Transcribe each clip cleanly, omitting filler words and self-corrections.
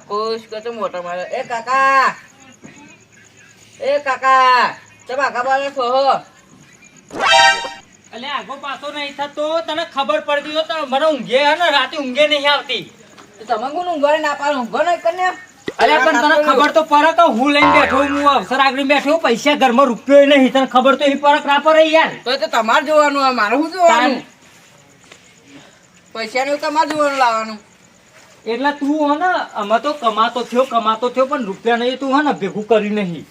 ખુશ કરતો મોટો મારે. એ કાકા તમે આગા બાજુ છો હો? એટલે આગો પાછો નહીં થતો તને ખબર પડતી હોય તો મને ઊંઘે હે ને રાતે ઊંઘે નહીં આવતી. તમે કોણ ઊંઘો ના પાડો? ઊંઘો નહીં કરીને અલે પણ તને ખબર તો પડે કે હું લઈને બેઠો હું અવસર આગળ બેઠો પૈસા ઘરમાં રૂપિયો નહીં તને ખબર તો એ પરક ના પડે યાર. તો તમારે જોવાનું આ મારે શું જોવાનું? પૈસાનું તમારે જોવાનું લાવવાનું. એટલે તું હે ને અમે તો કમાતો થયો પણ રૂપિયા નહીં તું હે ને ભેગું કર્યું નહીં.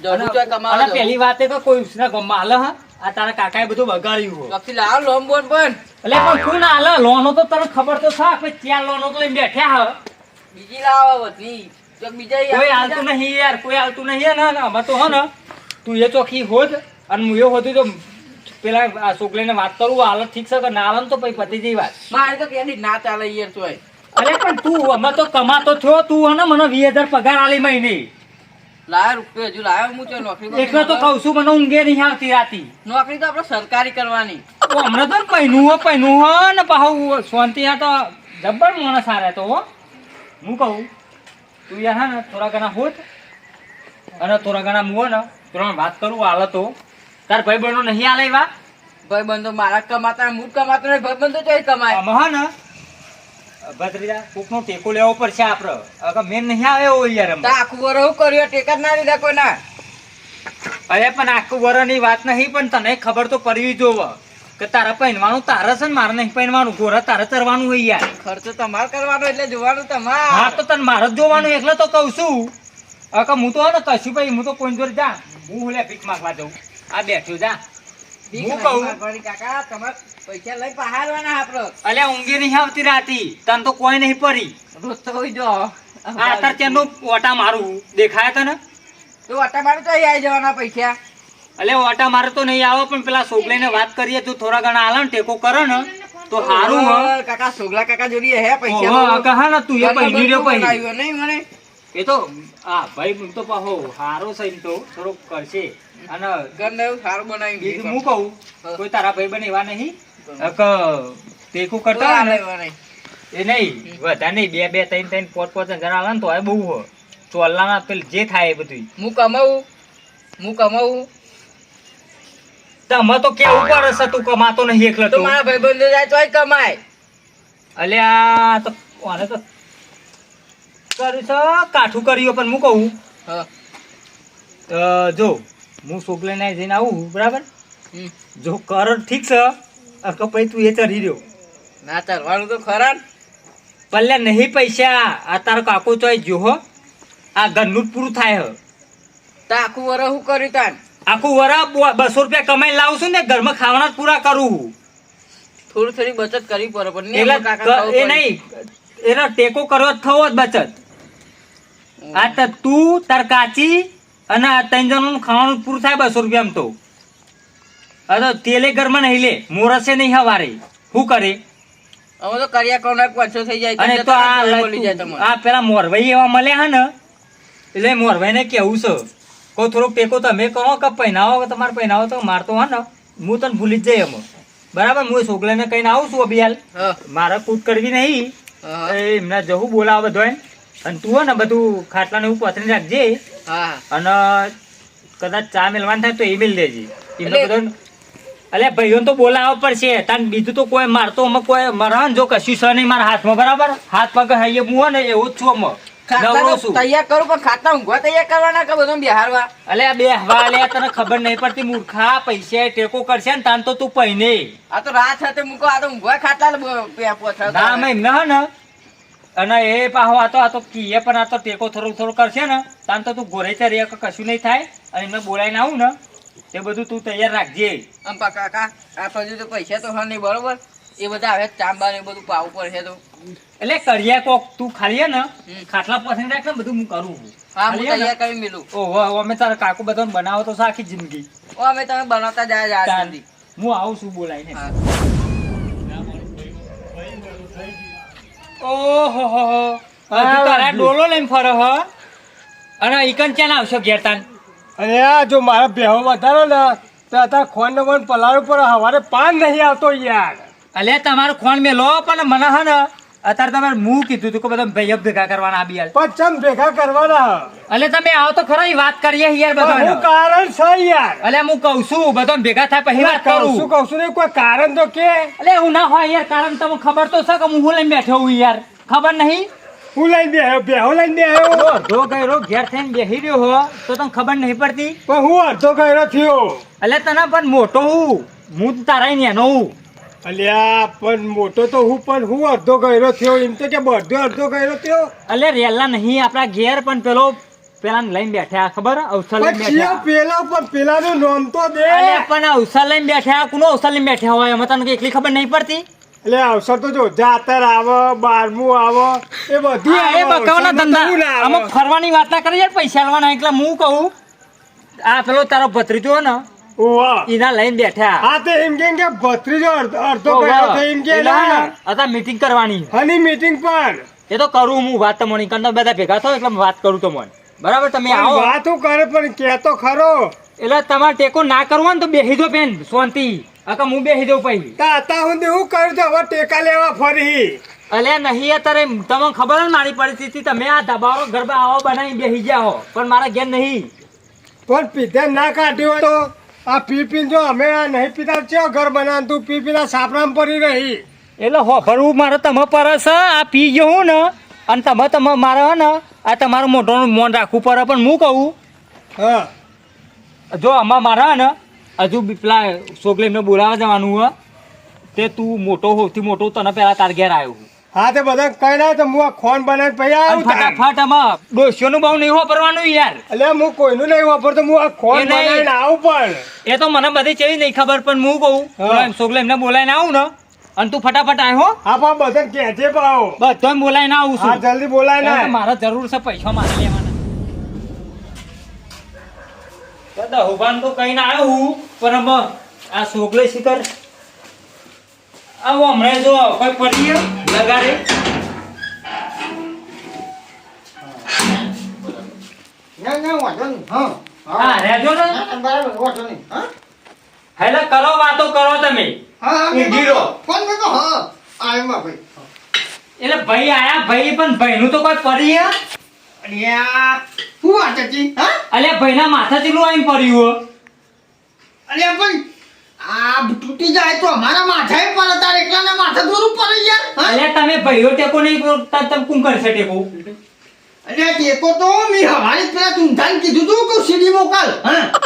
જરૂર તો કમાવા અને પહેલી વાત એ કે કોઈ ઉસના ગમમાં હાલે હા આ તારા કાકાએ બધું બગાડ્યું હો. લક્ષી લાવ લોન બોન પણ એટલે પણ તું ના હાલે લોનો તો તને ખબર તો છે આપણે ચાર લોનો તો લઈને બેઠ્યા હે. બીજી લાવો બધી જો બીજા કોઈ હાલતું નહીં યાર કોઈ હાલતું નહીં ને અમે તો હે ને તું એ ચોખ્ખી હોજ અને હું એ હોતું તો પેલા છોકરીને વાત કરું હાલત ઠીક છે કે ના હાલે તો પછી પતી જઈ વાત. મારે તો કેની ના ચાલે યાર તોય. અરે પણ તું અમે તો કમાતો થયો તું હે ને મને 20,000 પગાર આલી મહિને લાવ રૂપિયા હજુ લાવ્યો હું તો નોકરી એટલે તો કહું છું મને ઊંઘે નહીં આવતી રાતી. નોકરી તો આપણે સરકારી કરવાની. તો હમણાં તો પૈનું હો ને પાહુ શાંતિ આ તો જબ્બર માણસ આ તો હો. હું કહું તું યાર હા ને થોડા ઘણા હોત અને થોડા ઘણા હું ને થોડા વાત કરું હાલ તો તાર ભાઈ બહેનો નહીં હાલે એવા ભાઈ બંધો મારા કમાતા હું કમાતો નહીં ભાઈ બંધો તો કમાય. આમાં હા ને ભદ્રીજા કોકનો ટેકો લેવો પડશે આપડે અગર મેન નહીં આવે એવો યાર તો આખું વર હું કર્યો ટેકા જ ના લીધા કોઈના. અરે પણ આખું વરની વાત નહીં પણ તને ખબર તો પડવી જોવે કે તારા પહેરવાનું તારે છે ને મારે નહીં પહેરવાનું ગોરા તારે ચરવાનું હોય યાર. ખર્ચો તમારે કરવાનો એટલે જોવાનું તમારે. હા તો તને મારે જ જોવાનું એટલે તો કઉ છું. હું તો ને કશું ભાઈ હું તો કોઈ જોડે જા હું લે ભીખ માંગવા જાઉં આ બેઠો જા હું કહું કાકા તમારે પૈસા લઈ પહાડવાના આપડે. અલ્યા ઊંઘી નહીં આવતી રાતી તને તો કોઈ નહીં પડી. રોજ તો હોય જો આ તાર ત્યાંનું ઓટા મારું દેખાય તને તો અટા મારે તો આવી જવાના પૈસા. અલે ઓટા મારે તો નહીં આવે પણ પેલા છોકરીને વાત કરીએ તું થોડા ઘણા હાલે ને ટેકો કરે ને તો સારું હ. કાકા સોગલા કાકા જોડી હે પૈસા કહા ને તું એ પહેરી રહ્યો પછી નહીં મને એ તો આ ભાઈ તો પાહો હારો છે એમ તો થોડોક કરશે અને ઘરને એવું સારું બનાવી બીજું હું કહું કોઈ તારા ભાઈ બને એવા નહીં ટેકો કરતા હોય ને એ નહીં વધારે નહીં 2 2 3 3 4 5 હજાર આલે ને તો બહુ હો ચોલ્લાના પેલ જે થાય એ બધું હું કમાવું તમે તો કેવું પડે છે તું કમાતો નહીં એકલો તો મારા ભાઈ બંધો જાય તોય કમાય. અલ્યા તો કોને તો કર્યું છે કાઠું કર્યું પણ હું કહું જો હું છોકરીને જઈને આવું બરાબર જો કર ઠીક છે પછી તું એ ચડી રહ્યો ના ચાલવાનું તો ખરા પલ્લે નહીં પૈસા આ તારો કાકો ચોય જો હો આ ઘરનું જ પૂરું થાય હ તો આખું વર શું કર્યું તાન આખું વરા 200 રૂપિયા કમાઈને લાવું છું ને ઘરમાં ખાવાના જ પૂરા કરું. થોડી બચત કરવી પડે પણ એ નહીં એનો ટેકો કરવો જ થવો જ બચત. આ તો તું તાર કાચી અને 3 જણનું ખાવાનું પૂરું થાય 200 રૂપિયામાં તો આ તો તેલે ઘરમાં નહીં લે મોરસે નહીં હવારે શું કરે અમે તો કર્યા કોના પાછો થઈ જાય અને તો આ પેલા મોરભાઈ એવા મળ્યા હે ને એટલે મોરભાઈને કેવું છે કોઈ થોડોક ટેકો તમે કરો કે પહેનાવો કે તમારે પહેનાવો તો મારતો હે ને હું તને ભૂલી જ જાય એમ બરાબર. હું છોકરાને કહીને આવું છું અભિયાલ મારે કૂટ કરવી નહીં એમને જવું બોલાવે બધો અને તું હે ને બધું ખાટલા ને એવું પથરી રાખજે અને કદાચ ચા મેળવાનું થાય તો એ મેળ દેજે એમને બધો. અલે ભાઈઓ તો બોલાવવા પડશે તાન બીજું તો કોઈ મારતો અમે કોઈ મરણ જો કશું છે નહીં મારા હાથમાં બરાબર હાથ પગ હાઈએ હું ને એવું જ છું અમે તૈયાર કરું પણ ખાતા ઊંઘવા તૈયાર કરવાના કે બધું બિહારવા. અલે બે હવા લે તને ખબર નહીં પડતી મૂર્ખા પૈસા ટેકો કરશે ને તાન તો તું પહેને આ તો રાત સાથે મૂકો આ તો ઊંઘવા ખાતા ના મેં એમને હે ને અને એ પાહો આ તો કીએ પણ આ તો ટેકો થોડું કરશે ને તાન તો તું ઘોરે ચરી કશું નહીં થાય અને એમને બોલાવીને આવું ને તે બધું તું તૈયાર રાખજે. કાકા આ પછી તો પૈસા તો હા નહીં બરોબર એ બધા હવે ચાંબા ને બધું પાવું પડશે તો એટલે કરિયા કોક તું ખાલી ને ખાટલા પસંદ રાખ ને બધું હું કરું. હા હું તૈયાર કરી મેલું. ઓહો અમે તારા કાકુ બધાને બનાવો તો આખી જિંદગી અમે તમે બનાવતા જાય હું આવું છું બોલાઈને. ઓહો તારા ડોલો લઈને ફરો હ અને ઈકન ક્યાં આવશો ઘેર તાન. અરે આ જો મારા બેહો વધારો ને તો અત્યારે ખોન ને પણ પલાળું પર હવારે પાન નહીં આવતો યાર. અલ્યા તમારું ખોણ મેલો પણ મને હે ને અત્યારે તમે હું કીધું તું કે બધા ભાઈઓ ભેગા કરવાના આ બી પણ ચમ ભેગા કરવાના એટલે તમે આવો તો ખરા ઈ વાત કરીએ યાર પણ બધા હું કારણ છે યાર એટલે હું કહું છું બધા ભેગા થાય પછી વાત કરું કહું છું ને કોઈ કારણ તો કે એટલે એવું ના હોય યાર કારણ તમને ખબર તો છે કે હું લઈને બેઠો હું યાર ખબર નહીં હું લઈને બેહો લઈને બેહ્યો અડધો ગયરો ઘેર થઈને બેસી રહ્યો હો તો તમને ખબર નહીં પડતી પણ હું અડધો ગયરો થયો એટલે તને પણ મોટો હું તારા નેનો હું અલ્યા પણ મોટો તો હું પણ હું અડધો ગયરો થયો એમ તો કે બધો અડધો ગયરો થયો એટલે રેલા નહીં આપણા ઘેર પણ પેલા લઈને બેઠા ખબર અવસર લઈને પછી બેઠા પેલાનું નામ તો દે અલ્યા પણ અવસર લઈને બેઠા કોનો અવસર લઈને બેઠા હોય એમાં તને એટલી ખબર નહીં પડતી એટલે અવસર તો જો જાતર આવે 12મું આવે એ બધું હા, એ બકાવાના ધંધા આમાં ફરવાની વાત ના કરી યાર પૈસા લેવાના એટલે હું કહું આ પેલો તારો ભત્રીજો ને એના લઈને બેઠા હા તે એમ કે ભત્રીજો અડધો ગયો તો એમ કે અત્યારે મીટિંગ કરવાની હની મીટિંગ પર એ તો કરું હું વાત તમારી કંઈ બધા ભેગા થો એટલે વાત કરું તો મને બરાબર તમે આવો વાતો કરે પણ કેતો ખરો એટલે તમારે ટેકો ના કરવો ને તો બેસી દો બેન શાંતિ અકા હું બેસી દઉં પછી તાતા હું હું કર્યું તો હવે ટેકા લેવા ફરી અલ્યા નહીં અત્યારે તમને ખબર ને મારી પરિસ્થિતિ તમે આ દબાવો ગરબા આવો બનાવી બેસી ગયા હો પણ મારા ઘેર નહીં પણ પીધે ના કાઢ્યું હોય તો આ પી જો અમે આ નહીં પીતા છે ઘર બનાવ તું પીના સાપરામ પડી રહી એટલે હોભરવું મારે તમે પર છે આ પી ગયો હું ને અને તમે મારે ને આ તમારું મોઢાનું મોન રાખવું પડે પણ હું કહું હા જો આમાં મારા ને હજુ પેલા છોકરીને બોલાવવા જવાનું હોય તે તું મોટો સૌથી મોટો તને પેલા તાર ઘેર આવ્યો હા તે બધા કઈ ના તો હું આ ખોન બનાવી પછી આવું ફટાફટ આમાં ડોસીઓનું બહુ નહીં વાપરવાનું યાર એટલે હું કોઈનું નહીં વાપરતો હું આ ખોન એ નહીં. બનાવીને આવું પણ એ તો મને બધી ચેવી નહીં ખબર પણ હું કહું છોકરી એમને બોલાવીને આવું ને અને તું ફટાફટ આવ્યો હા પણ બધા કહેજે પાવો બધો બોલાવીને આવું હા છું જલ્દી બોલાય એટલે ને મારે જરૂર છે પૈસા મારે લેવાના દહુભાન તો કઈ ના આવ્યો હું પણ આમાં આ છોકરી શિખર આવો હમણાં જો કોઈ પડી લગાડે હા રહેજો ને હેલે કરો વાતો કરો તમે ઊંઘી રહો. એટલે ભાઈ આયા ભાઈ પણ ભાઈનું તો કોઈ પડી અલે ભાઈના માથા ચેલું આવીને પડ્યું તૂટી જાય તો અમારા માથાએ પર તારે એકલાના માથા દોરું પડે યાર અલે તમે ભાઈઓ ટેકો નહીં તમે કું કરશે ટેકો અરે ટેકો તો મી હવારી પેલા તુંધાન કીધું તું કે સીડી મોકલ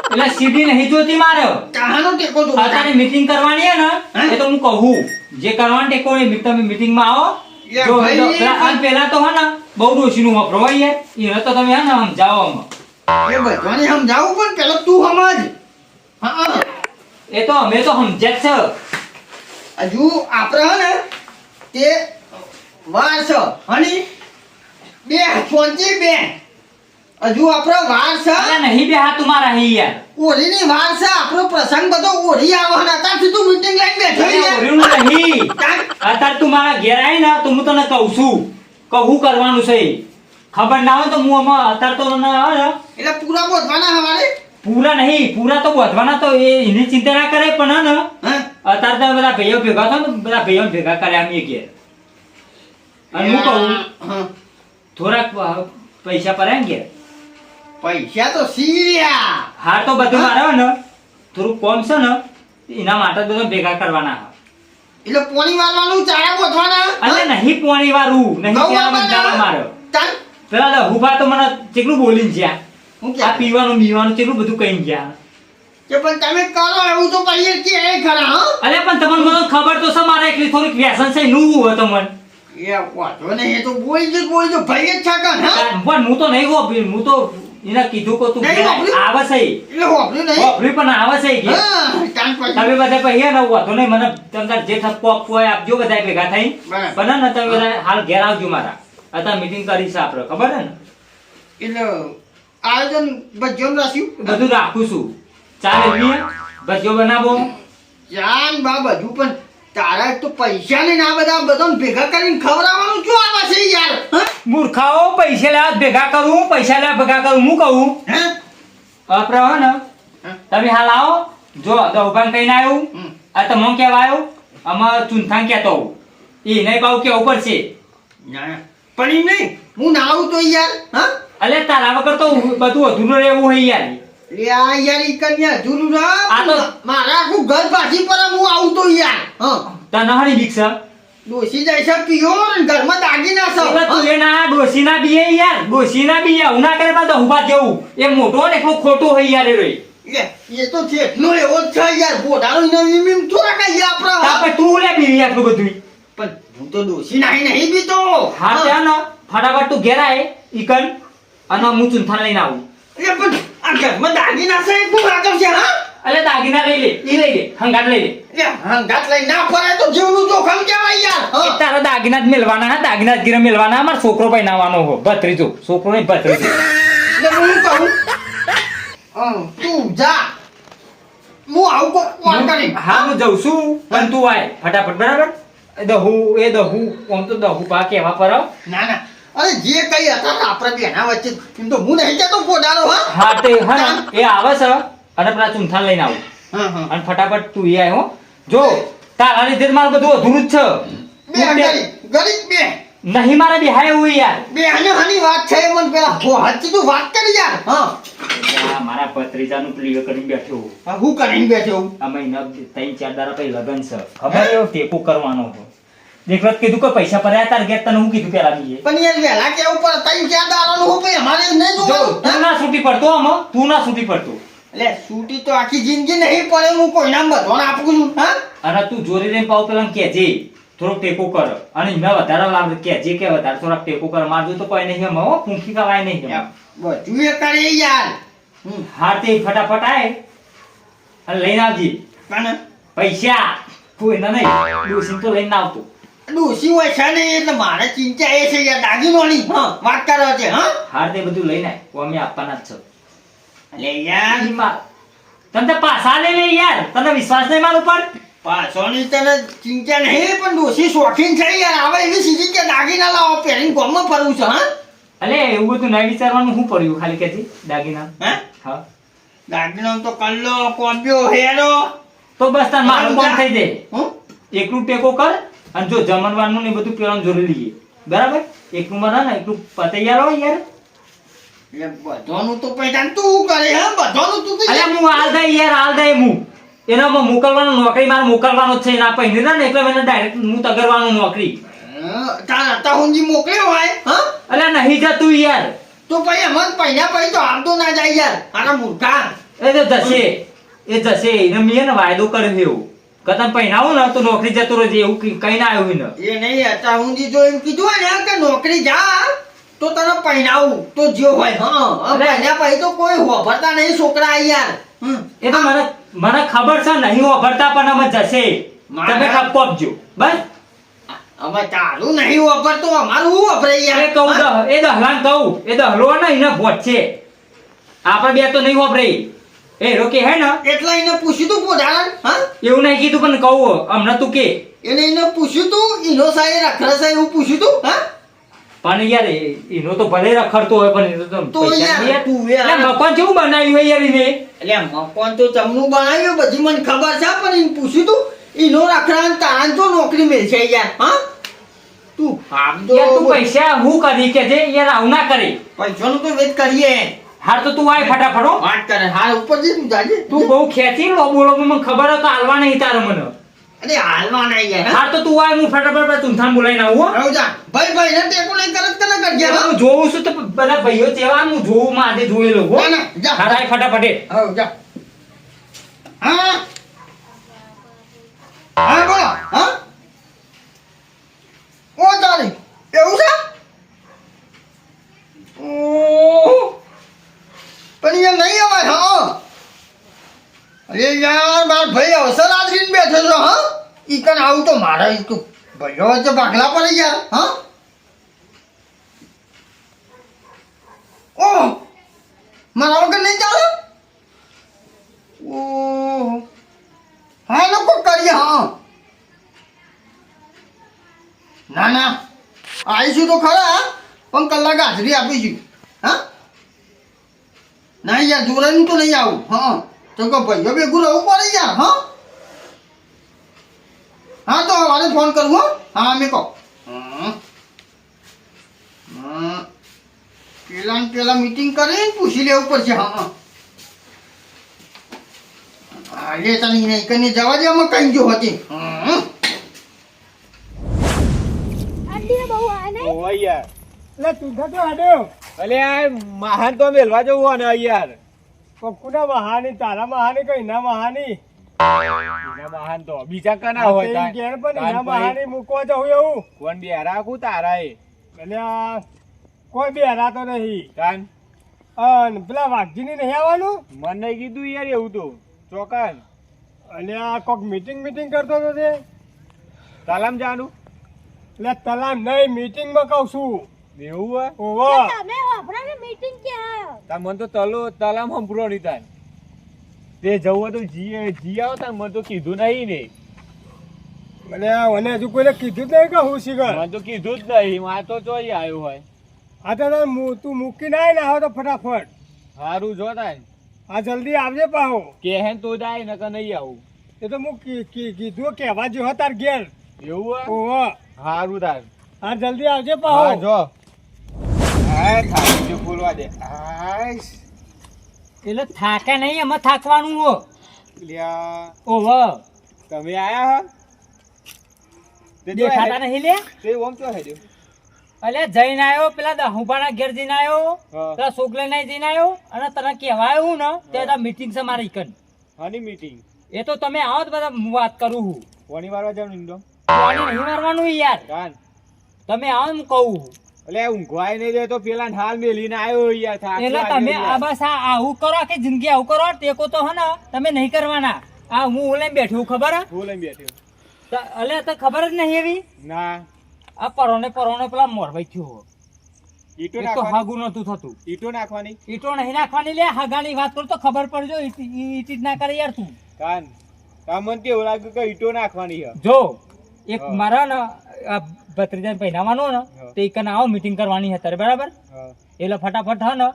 એટલે સીધી નહીં જોતી મારે કહાનો ટેકો તો અત્યારે મીટિંગ કરવાની હે ને એ તો હું કહું જે કરવાનું ટેકો એ તમે મીટિંગમાં આવો યાર જો ભાઈ, પેલા તો હે ને બહુ ડોશીનું વાપરો હોય યાર એને તો તમે હે ને સમજાવો આમાં એ બધાને સમજાવું પણ પેલો તું સમજ હા એ તો અમે તો સમજ્યા જ છે હજુ આપણે હે ને તે વાર છે હની બે સોંચી બે હજુ આપણો વાર છે અરે નહીં બે હાથ તમારા હી યાર ઓરીની વાર છે આપણો પ્રસંગ બધો ઓરી આવવાના ત્યાંથી તું મીટિંગ લઈને બેઠો અરે યાર ઓર્યું નહીં અત્યારે તું મારા ઘેર આવી ને તો હું તને કહું છું કે હું કરવાનું છે ખબર ના હોય તો હું આમાં અત્યારે તો તને હે ને એટલે પૂરા બોધવાના હવારે પૂરા નહીં પૂરા તો વધવાના તો એની ચિંતા ના કરે પણ હે ને હા અત્યારે તો બધા ભાઈઓ ભેગા થયો ને બધા ભાઈઓ ભેગા કર્યા અમે ઘેર અને હું કહું હા થોડાક પૈસા પર ને ઘેર પૈસા તો સીર્યા હાર તો બધું મારે હે ને થોડું કોમ છે ને એના માટે બધા ભેગા કરવાના એટલે પોણી વાળવાનું ચારા બોધવાના એટલે નહીં પોણી વાળું નહીં ત્યાં મંજાવા મારે ચાલ પેલા હુભા તો મને ચેટલું બોલીને જ્યાં હું આ કે પીવાનું બીવાનું ચેટલું બધું કહીને ગયા કે પણ તમે કરો એવું તો કહીએ કે એ ખરા હા અરે પણ તમને મને ખબર તો છે મારે એકલી થોડીક વ્યસન છે નું હોય તો મને એ વાંધો ને એ તો બોલી જો ભાઈ જ છાકન હા પણ હું તો નહીં હોભી હું તો એને કીધું કે તું નહીં ઘેર હોભળ્યું? આવે છે એટલે હોભળ્યું નહીં હોભળી પણ આવે છે ઘેર. હા ચાલ પછી તમે બધા પછી હે ને વાંધો નહીં મને તમને જે ઠપકો આપવો હોય આપજો બધા ભેગા થઈ બરાબર. પણ હે ને તમે બધા હાલ ઘેર આવજો મારા અત્યારે મીટિંગ કરી છે આપણે ખબર હે ને એટલે આયોજન ભજ્યોમ રાખ્યું બધું રાખું છું ચાલે નહીં ભજીયો બનાવો જાન બા બધું પણ તારા તો પૈસા ને ના બધા બધાને ભેગા કરીને ખવડાવવાનું શું આવે છે યાર હા મૂર્ખાઓ પૈસા લેવા ભેગા કરું પૈસા લેવા ભેગા કરું હું કહું હે આપણે હે ને તમે હાલ આવો જો દઉભાન કહીને આવ્યું હમ. આ તમને કેવા આવ્યો આમાં ચૂંથાણ કહેતો એ નહીં પાવ કેવું પડશે ના પણ એમ નહીં હું ના આવું તો યાર હા અલે તારા વગર તો બધું અધૂરું રહેવું હોય યાર. લે આ યાર ઈ કન્યા જૂનું આ તો- મારા આખું ઘર પાછી પર હું આવું તો યાર હા તને હણી બીક છે? ડોસી જાય છે પીઓ ને ઘરમાં દાગીના છે એટલે તું એના ડોશીના બીએ યાર, ડોશીના બીએ આવું ના કરે પાછો ઉભા જેવું. એ મોટો ને એટલું ખોટું હોય યાર એ રોય. એ તો થેટનો એવો જ છે યાર બોડાનો એમ થોડા કઈ આપણા તાપે તું લે બીવી આટલું બધું. પણ હું તો ડોસી નહીં બીતો હા ત્યાં ને ફટાફટ તું ઘેર આય ઈકન અને હું ચૂંથા લઈને આવું. એટલે પણ આ ઘરમાં દાગીના છે કોણ આગળ છે હા અલે દાગીના લઈ લે, ઈ લઈ લે, હંગાત લઈ લે. એટલે હંગાત લઈ ના ફરે તો જીવનું જોખમ કહેવાય યાર એ હા તારા દાગીના જ મેલવાના હા, દાગીના જ ગીરે મેલવાના. અમાર છોકરો પહેરાવવાનો હો, ભત્રીજો. છોકરો નહીં ભત્રીજો. એટલે હું કહું તું જા હું આવું કોણ કરી હા હું જઉં છું પણ તું આય ફટાફટ બરાબર. એ દહુ આમ તો દહુ પા કેવા પર આવ. ના ના અરે જે કઈ હતા ને આપણે બેના વચ્ચે એમ તો હું નહીં જતો પોડારો હા હા તે હા એ આવે છે અને પેલા ચૂંથા લઈને આવું. હા હા અને ફટાફટ તું ઈ આય હો. જો તારા લીધે જ મારું બધું અધૂરું જ બે છે. ગરીબ બે નહીં મારે બિહાય એવું યાર. બે હની વાત છે મને પેલા હચ્ચી તું વાત કરી યાર હા આ મારા ભત્રીજાનું પ્રિય કરીને બેઠો. હા, હું કરીને બેઠો હું આ મહિના 3-4 દાડા પછી લગન છે ખબર એવો ટેકો કરવાનો હતો. દેખવત કીધું કે પૈસા પડ્યા તાર ઘેર તને હું કીધું પેલા બીજે. પણ યાર વેલા કેવું પડે તઈ ક્યાં દાવાનું હું ભાઈ અમારે નહીં જો જોવાનું તું ના છૂટી પડતો આમાં, તું ના છૂટી પડતો. એટલે છૂટી તો આખી જિંદગી નહીં પડે હું કોઈના બધાને આપું છું હા અને તું જોરી લઈને પાવ પેલા કહેજે થોડોક ટેકો કર અને એમાં વધારે લાવ કહેજે કે વધારે થોડાક ટેકો કર. મારજો તો કોઈ નહીં એમાં હો, પૂંખી કવાય નહીં એમાં. બધું એ કરે યાર હા તે ફટાફટ આય અને લઈને આવજે પણ પૈસા. કોઈના નહીં, ડોશીને તો લઈને આવતો. ડોસી હોય છે ને એટલે મારે ચિંતા એ છે યાર દાગીનોની હા વાત કરો છે હા હાર તે બધું લઈને આય, ઓ અમે આપવાના જ છે. એટલે યાર ઈ માર તને તો પાછા લઈ લે યાર, તને વિશ્વાસ નહીં મારું પર. પાછોની તને ચિંતા નહીં પણ ડોસી શોખીન છે યાર આવે એવી સીધી કે દાગીના લાવો પહેરીને ગામમાં ફરવું છે હા અલે એવું બધું નહીં વિચારવાનું. શું પડ્યું ખાલી કેજી દાગીના? હે હા દાગીનો તો કલ્લો કોમ્પ્યો હેરો તો બસ તાર મારું કામ થઈ જાય. હું એકલું ટેકો કર અને જો જમણવાનું ને બધું પેલાનું જોડી લઈએ બરાબર. એકલું મને ને એકલું પતૈયાર હોય યાર. એટલે બધાનું તો પૈસા તું કરે હા બધાનું તું અલે હું હાલ દઈ યાર, હાલ દઈ હું એનામાં મોકલવાનો, નોકરી મારે મોકલવાનો જ છે. એના પૈને ને એટલે મને ડાયરેક્ટ હું તગરવાનું નોકરી. તાર હતા હુંજી મોકલ્યો હોય હા અલે નહીં જતું યાર. તો પછી અમર પૈના પછી તો આવતો ના જાય યાર આના મૂર્ખા એ તો જશે, એ જશે. એને મેં ને વાયદો કર્યો છે એવું કે તમે પહેરાવો ને તો નોકરી જતો રહેજે એવું કઈ ના આવ્યું ને. એ નહીં હતા હુંજી જો એમ કીધું હોય ને કે નોકરી જા તો તને પહેરાવું તો જો હોય હા પહેર્યા પછી તો કોઈ હોભરતા નહીં છોકરા યાર એ તો મને ખબર છે નહીં વાપરતા પણ અમે જશે. તમે ઠપકો આપજો બસ. અમે તારું નહીં વાપરતો અમારું શું વાપરે એ યાર કહું એ દહલાન કહું એ દહલો ને એને ભોટ છે. આપણે બે તો નહીં વાપરે એ રોકે હે ને એટલે એને પૂછ્યું તું પોધારણ હા એવું નહીં કીધું પણ કહું હમણાં તું કે એને પૂછ્યું તું ઈનો સાહેબ રખડે એવું પૂછ્યું તું હા પણ યાર એનો તો ભલે રખડતો હોય પણ એનો તો તો પૈસા યાર, નહીં યાર. તું યાર. એટલે મકાન કેવું બનાવ્યું હોય યાર એને. એટલે મકાન તો ચમનું બનાવ્યું બધી મને ખબર છે પણ એને પૂછ્યું તું ઈનો રખડા તારાને તો નોકરી મળશે યાર હા તું આમ તો યાર તું પૈસા હું કરી કે જે યાર આવું ના કરે. પૈસાનું તો વેચ કરીએ હાર તો તું આય ફટાફટ હો. વાત કરે હાલ ઉપર જઈ તું જાજે તું બહુ ખેંચી લોબો લોબો મને ખબર હોય તો હાલવા નહીં તારે મને. અરે હાલમાં નહીં યાર હા? હાર તો તું આય હું ફટાફટ તુંથાન બોલાઈને આવું હો. આવ જા ભાઈ ભાઈ ને ટેકો લઈ કરત કને કરજે હા હું જોઉં છું તો બધા ભાઈઓ ચેવા હું જોઉં માં આજે જોઈ લઉં હો. ના, ના, જા. હાર આય ફટાફટ એ. આવ જા હા હા બોલો હા ઓ તારી એવું છે ઓ પણ એ નહીં અવાય હા અરે યાર માર ભાઈ અવસર આદરીને બેઠો છો હા ઈ કન આવું તો મારા ઈ તો ભાઈઓ વચ્ચે ભાગલા પડે યાર હા ઓ મારા વગર નહીં ચાલે ઓ હા લોકો કરીએ હા ના ના આવીશું તો ખરા પણ કલાક હાજરી આપીશું હા ના યાર જોરાનું તો નહીં આવું હા તો કહો ભાઈઓ ભેગું રહેવું પડે યાર હા હા તો હવારે ફોન કરું હો હા મેં કહો પેલા મીટિંગ કરીને પૂછી લેવું પડશે. હા અરે તને નહીં કરીને જવા દે, અમે કઈ જો હતી. ઓય યાર એટલે તું તો આડ્યો અલે આ મહાન તો મેલવા જવું ને યાર. પક્કુના મહાની તારા મહાની કઈ ના મહાની મહાન તો બીજા કના હોય ઘેર પણ એના મહાની મૂકવા જવું એવું કોણ બે રાખું તારા એ એટલે કોઈ બે હરાતો નહીં કાન પેલા વાઘજીની નહીં આવવાનું મને નહીં કીધું યાર એવું તો ચોકાન. અને આ કોક મીટિંગ કરતો હતો તે તલામ જવાનું એટલે તલામ નહીં મીટિંગમાં કહું છું. એવું હોય ઓવા તમે હોભરાને મીટિંગ કે મને તો તલામ હંભરો નહીં તાન તે જવું તો જી આવો તાન મને તો કીધું નહીં ને મને હજુ કોઈને કીધું જ નહીં કે હું શીખર મને તો કીધું જ નહીં આ તો ચોઈ આવ્યો હોય. હા તો તું મૂકીને આવી ને આવો તો ફટાફટ સારું જો તાન હા જલ્દી આવજે પાહો કે હે તો જાય નકર નહીં આવું એ તો હું કીધું કહેવા જો તાર ઘેર એવું હોય ઓહો સારું તાર હા જલ્દી આવજે પાહો જો હા થાકી જો બોલવા દે એટલે થાકે નહીં એમાં થાકવાનું હો લ્યા ઓહો તમે આયા હા દેખાતા નહીં લે તે ઓમ તો હેડ્યો અલે જઈને આવ્યો પેલા દહુબાના ઘેર જઈને આવ્યો હા. પેલા સોગલે નહીં જઈને આવ્યો અને તને કહેવાયું ને તે મીટિંગ છે મારી કન હાની મીટિંગ એ તો તમે આવો તો બધા હું વાત કરું હું કોની મારવા જાવ નિંદો પાણી નહીં મારવાનું યાર કાન તમે આવો ને કહું એટલે ઊંઘવાય નહીં દે તો પેલા હાલ મેલીને આવ્યો યાર થાક એટલે તમે આ બસ આવું કરો કે જિંદગી આવું કરો ટેકો તો હે ને તમે નહીં કરવાના. આ હું ઓલે બેઠું ખબર હે બોલે બેઠ્યો અલે તો ખબર જ નહીં એવી ના આ પરોને પેલા મોરભાઈ થયો ઈટો એક તો નાખવાની હાગું નતું થતું. ઈટો નાખવાની ઈટો નહીં નાખવાની લે હગાની વાત કરું તો ખબર પડજો ઈટ જ ના કરે યાર તું કાન કામન કેવું લાગ્યું કે ઈટો નાખવાની છે જો એક હા. મારા ને ભત્રીજાને પહેરાવાનો ને હા. તો એકને આવો મીટિંગ કરવાની હતી બરાબર હા. એટલે ફટાફટ હે ને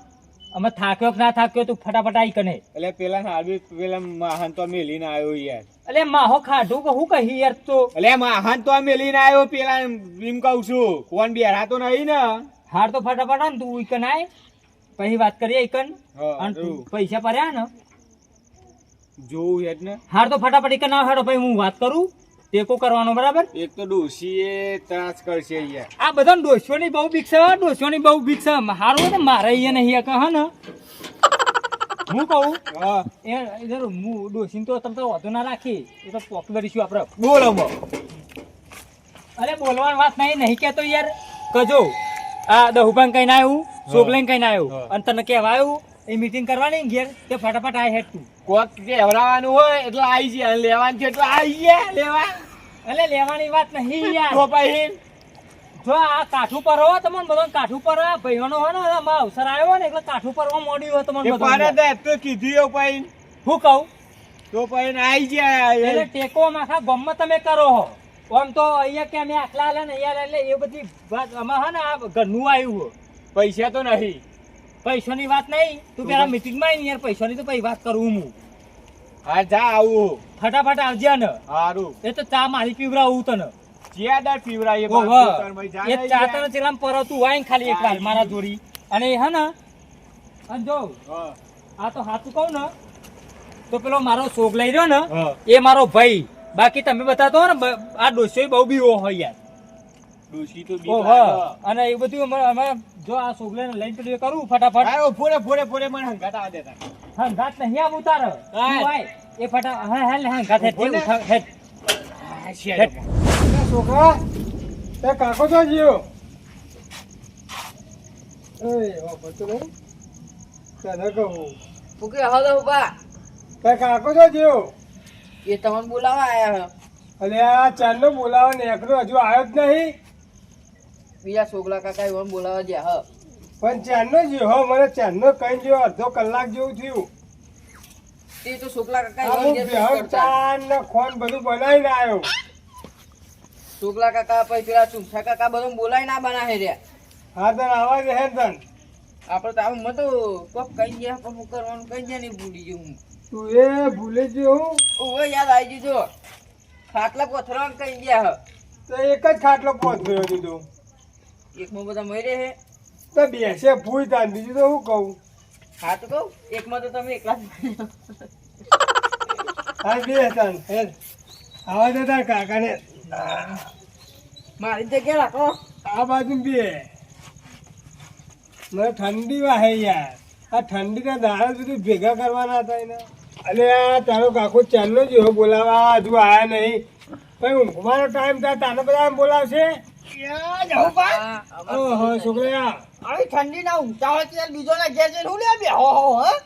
અમે થાક્યો કે ના થાક્યો તું ફટાફટ આવી કને એટલે પેલા હાર્દિક પેલા માહન તો મેલીને આવ્યો યાર એટલે માહો ખાધું કે હું કહી યાર તો એટલે માહન તો મેલીને આવ્યો પેલા એમ કહું છું કોણ બેઠા તો નહીં ને હાર તો ફટાફટ હે ને તું ઈકન આય પછી વાત કરીએ ઈકન હા, અને તું એવું. પૈસા ભર્યા ને જોવું હેડ ને હાર તો ફટાફટ ઈકન આવ હાડો પછી હું વાત કરું ટેકો કરવાનો બરાબર. એક તો ડોશી એ ત્રાસ કરશે યાર આ બધા ડોસીઓની બહુ બીક છે ડોસીઓની બહુ બીક છે હારું હોય ને મારે અહીંયા નહીં કે હે ને હું કહું હા એ હું ડોસીને તો તમે તો વધુ ના રાખી એ તો પોપ્યુલર ઇસ્યુ આપણે બોલો અરે બોલવાની વાત નહીં કહેતો યાર કજો આ દહુબાન કઈ ના આવ્યું સોગલેન કઈ ના આવ્યું હા. અને તને કહેવાયું એ મીટિંગ કરવાની ઘેર તે ફટાફટ આ હેડ તું કોક કહેવરાવાનું હોય એટલે આવી જાય લેવાનું છે એટલે આવી ગયા લેવા એટલે લેવાની વાત નહીં યાર તો પછી જો આ કાઠું પર હો તમને બધો કાઠું પર ભાઈઓનો હોય ને આમાં અવસર આવ્યો હોય ને એટલે કાઠું પર મોડ્યું હોય તમને એ બધું પાડે દે તો કીધું એવું પછી હું કહું તો પછી આવી જાય એટલે ટેકો આખા ગામમાં તમે કરો હો આમ તો અહીંયા કે અમે આટલા આલે ને અહીંયા એટલે એ બધી વાત આમાં હે ને આ ઘરનું આવ્યું હો પૈસા તો નહીં પૈસાની વાત નહીં તું પેલા મીટિંગમાં આવી ને યાર પૈસાની તો પછી વાત કરું હું હા જા આવું ફટાફટ આવજે ને સારું એ તો ચા મારી પીવડાવું તને ચિયાદાર પીવરાય ઓહો એ ચા તને ચેલામ પર તું વાઈન ખાલી એક વાર મારા જોડી અને હે ને અને જો આ તો હાથું કહું ને તો પેલો મારો શોક લઈ રહ્યો ને હા. એ મારો ભાઈ બાકી તમે બતાતો હો ને આ ડોસીઓ બહુ બી હોય યાર ડોશી તો ઓહો અને એ બધું અમે જો આ સોગલે લઈને પેલું એ કરું ફટાફટ ફોરે મને હંગાત આ દેતા હંગાત નહીં આવું તારે હા. તું આય એ ફટા હા હેલ હંગાત હેડ બોલ ને. હેડ હેડ છોકરા તે કાકો તો જીઓ એ ઓ બતો નહીં તને કહું ફૂકે હલો બા તે કાકો તો જીઓ એ તમને બોલાવા આયા અલે આ ચાંદનો બોલાવો ને એકડો હજુ આવ્યો જ નહીં બીજા છોકરા કાકા એમને બોલાવા ગયા પણ ચાંદનો જીઓ હો મને ચાંદનો કઈ ગયો અડધો કલાક જેવું થયું તે તો છોકરા કાકા આવું એમને બેહર ચાંદ ને ખોન બધું બનાવીને આવ્યો છોકરા કાકા પછી પેલા ચુમછા કાકા બધું બોલાય ના બનાવે રહ્યા હા તને આવા દે હે તન આપણે તો આવું મતો કોક કઈ ગયા પણ હું કરવાનું કઈ ગયા નહીં ભૂલી ગયું હું તું એ ભૂલી ગયો હું ઓહો યાદ આવી ગયું જો ખાટલા પથરા કઈ ગયા તો એક જ ખાટલો પહોંચ્યો દીધો એકમાં બધા મરે હે તો બેસે ફૂઈ તાન બીજું તો હું કહું. હા તો કહું એકમાં તો તમે એકલા જ હા બે તાન હેલ આવા દે તાર કાકાને મારી જગ્યા રાખો. આ બાજુ બે મને ઠંડી વાહે યાર. આ ઠંડીના દાડા સુધી ભેગા કરવાના હતા એને. અલે આ તારો કાકો ચાલનો જ એવો બોલાવા હજુ આયા નહીં. ભાઈ ઊંઘવાનો ટાઈમ થાય તાને બધા એમ બોલાવશે. ઓહો છોકરા આવી ઠંડી ના ઊંઘતા હોય ત્યારે બીજો ના ઘેર જઈને હું લે બેહો હો હા